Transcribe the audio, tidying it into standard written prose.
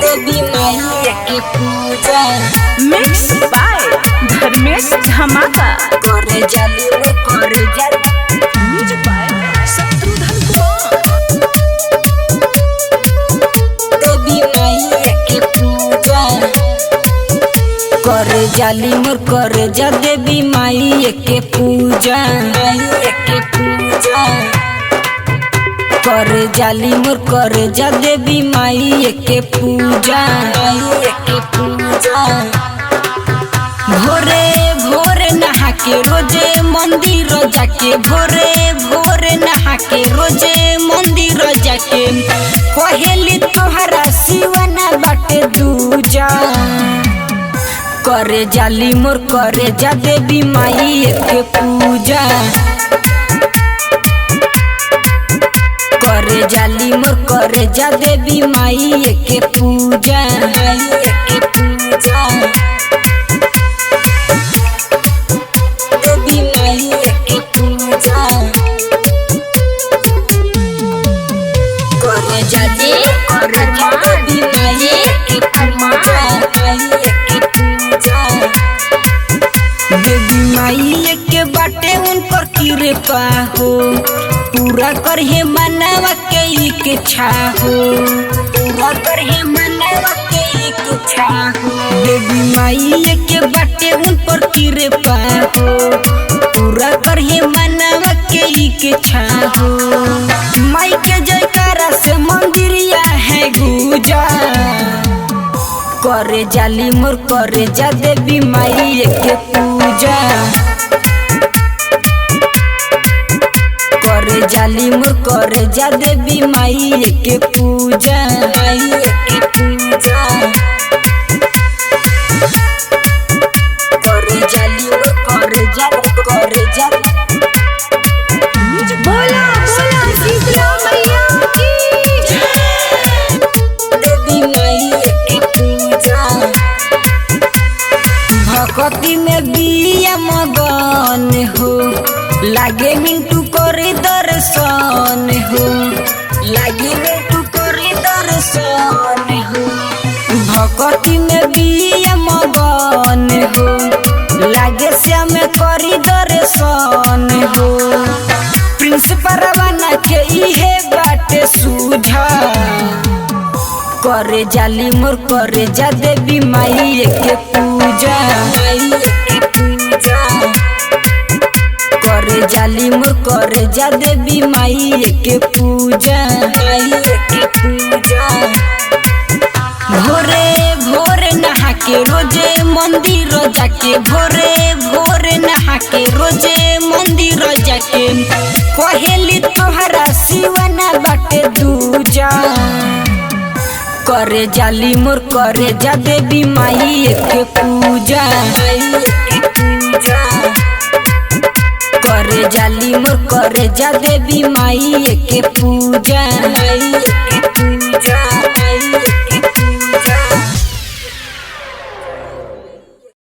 देवी माई की पूजा mix by Dharmesh धमाका करे जाली म्यूजिक बाय शत्रुघ्न कुमार। देवी माई की पूजा करे जाली मोर करे जा देवी माई के पूजा करे जाली मोर करे जा देवी माई के पूजा भोरे भोरे नहा के रोजे मंदिर जाके भोरे भोरे नहा के रोजे मंदिर जाके कहेली तोहरा सिवाना बाटे दूजा करे जाली मोर करे जा देवी माई के पूजा करे जाली मोर करे जा देवी माई के पूजा देवी माई के पूजा करे जाली करे जा देवी माई के पूजा देवी माई के बाटे उन पर कृपा हो पूरा करहे मनवा के इच्छा हो पूरा करहे मनवा के इच्छा हो देवी माई के बाटे उन पर कृपा हो पूरा करहे मनवा के इच्छा हो माई के जयकारा से मंदिरिया है गुजा करे जाली मोर करे जा देवी माई के पूजा करे जाली मोर करे जा देवी माई के पूजा करे जाली मोर करे जा बोला बोला शीतला मैया की देवी माई के पूजा भक्ति में बिया मगन हो लागे मिंटू करे दर्शन हो लागे मिंटू करे दर्शन हो भक्ति में बिया मगन हो लागे श्याम करी दर्शन हो प्रिंस परवाना के इहे बाटे सूझा करे जाली मोर करे जा देवी माई के पूजा करे जाली मोर करे जा देवी माई के पूजा भोरे भोरे नहा के रोजे मंदिर जाके भोरे भोरे नहा के रोजे मंदिर जाके कहेली तोहरा सिवाना बाटे दूजा करे जाली मोर करे जा देवी माई के पूजा करे जाली मोर करे जा देवी माई के पूजा